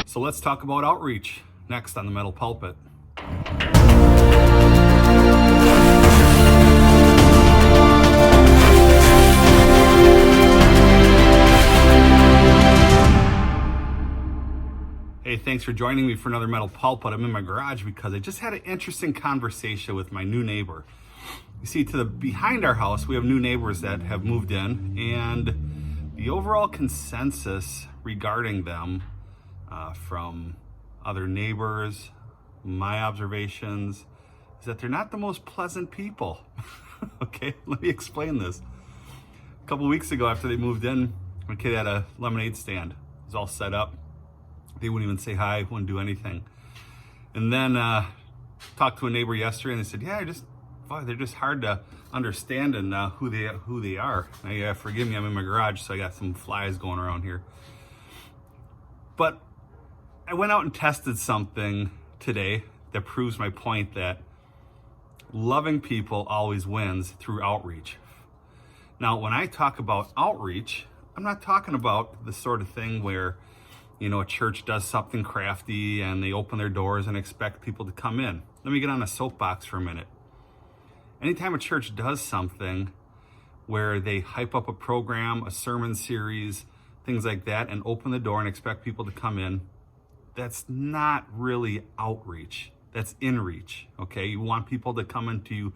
So let's talk about outreach next on the Metal Pulpit. Hey, thanks for joining me for another Metal Pulpit. I'm in my garage because I just had an interesting conversation with my new neighbor. You see, behind our house, we have new neighbors that have moved in, and the overall consensus regarding them from other neighbors, my observations, is that they're not the most pleasant people. Okay, let me explain this. A couple weeks ago, after they moved in, my kid had a lemonade stand. It was all set up. They wouldn't even say hi, wouldn't do anything. And then talked to a neighbor yesterday, and they said, "Yeah, they're just hard to understand and who they are." Now, forgive me, I'm in my garage, so I got some flies going around here. But I went out and tested something today that proves my point that loving people always wins through outreach. Now, when I talk about outreach, I'm not talking about the sort of thing where, a church does something crafty and they open their doors and expect people to come in. Let me get on a soapbox for a minute. Anytime a church does something where they hype up a program, a sermon series, things like that, and open the door and expect people to come in, that's not really outreach. That's inreach, okay? You want people to come into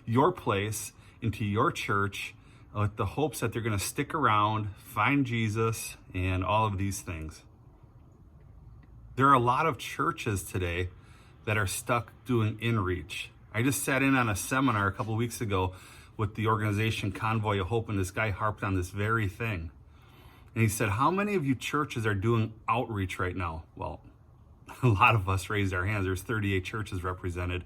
your place, into your church, with the hopes that they're going to stick around, find Jesus, and all of these things. There are a lot of churches today that are stuck doing inreach. I just sat in on a seminar a couple of weeks ago with the organization Convoy of Hope, and this guy harped on this very thing. And he said, "How many of you churches are doing outreach right now?" Well, a lot of us raised our hands. There's 38 churches represented.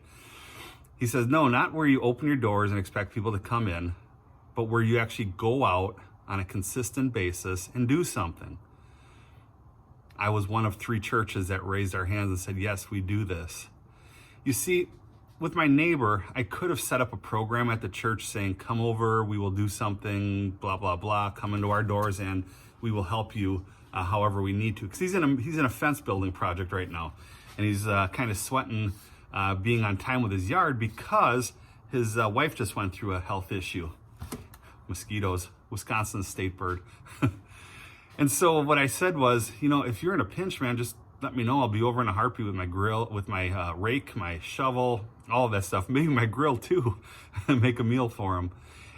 He says, "No, not where you open your doors and expect people to come in, but where you actually go out on a consistent basis and do something." I was one of 3 churches that raised our hands and said, "Yes, we do this." You see, with my neighbor, I could have set up a program at the church saying, "Come over, we will do something, blah, blah, blah, come into our doors and we will help you however we need to." Because he's in a fence building project right now, and he's kind of sweating being on time with his yard because his wife just went through a health issue. Mosquitoes, Wisconsin state bird. And so what I said was, if you're in a pinch, man, just let me know. I'll be over in a heartbeat with my grill, with my rake, my shovel, all of that stuff. Maybe my grill too, make a meal for them.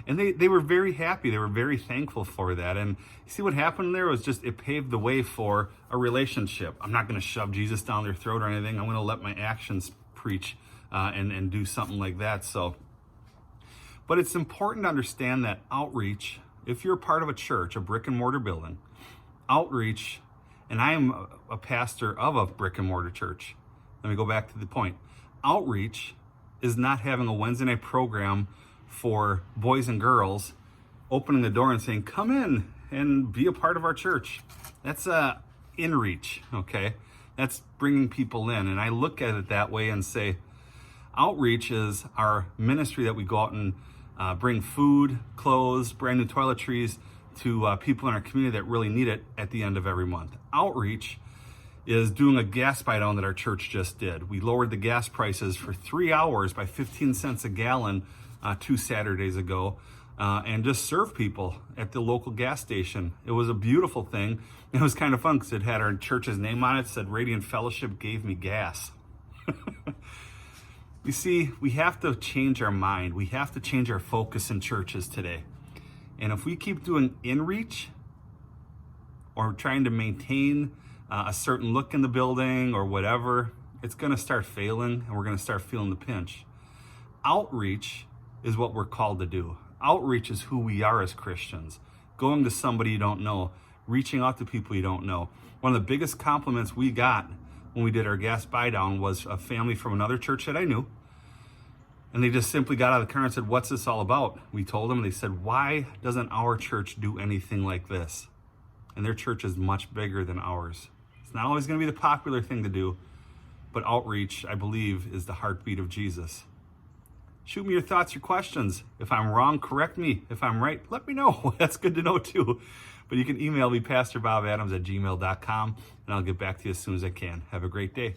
And they were very happy. They were very thankful for that. And you see what happened there was just, it paved the way for a relationship. I'm not going to shove Jesus down their throat or anything. I'm going to let my actions preach and do something like that. But it's important to understand that outreach, if you're part of a church, a brick and mortar building, outreach, and I am a pastor of a brick and mortar church. Let me go back to the point. Outreach is not having a Wednesday night program for boys and girls, opening the door and saying, "Come in and be a part of our church." That's inreach, okay? That's bringing people in. And I look at it that way and say, outreach is our ministry that we go out and bring food, clothes, brand new toiletries to people in our community that really need it at the end of every month. Outreach is doing a gas buy down that our church just did. We lowered the gas prices for 3 hours by 15 cents a gallon 2 Saturdays ago, and just serve people at the local gas station. It was a beautiful thing. It was kind of fun because it had our church's name on it, said Radiant Fellowship gave me gas. You see, we have to change our mind. We have to change our focus in churches today. And if we keep doing inreach or trying to maintain a certain look in the building or whatever, it's going to start failing and we're going to start feeling the pinch. Outreach is what we're called to do. Outreach is who we are as Christians. Going to somebody you don't know, reaching out to people you don't know. One of the biggest compliments we got when we did our gas buy down was a family from another church that I knew. And they just simply got out of the car and said, "What's this all about?" We told them, and they said, "Why doesn't our church do anything like this?" And their church is much bigger than ours. It's not always going to be the popular thing to do, but outreach, I believe, is the heartbeat of Jesus. Shoot me your thoughts, your questions. If I'm wrong, correct me. If I'm right, let me know. That's good to know too. But you can email me, pastorbobadams@gmail.com, and I'll get back to you as soon as I can. Have a great day.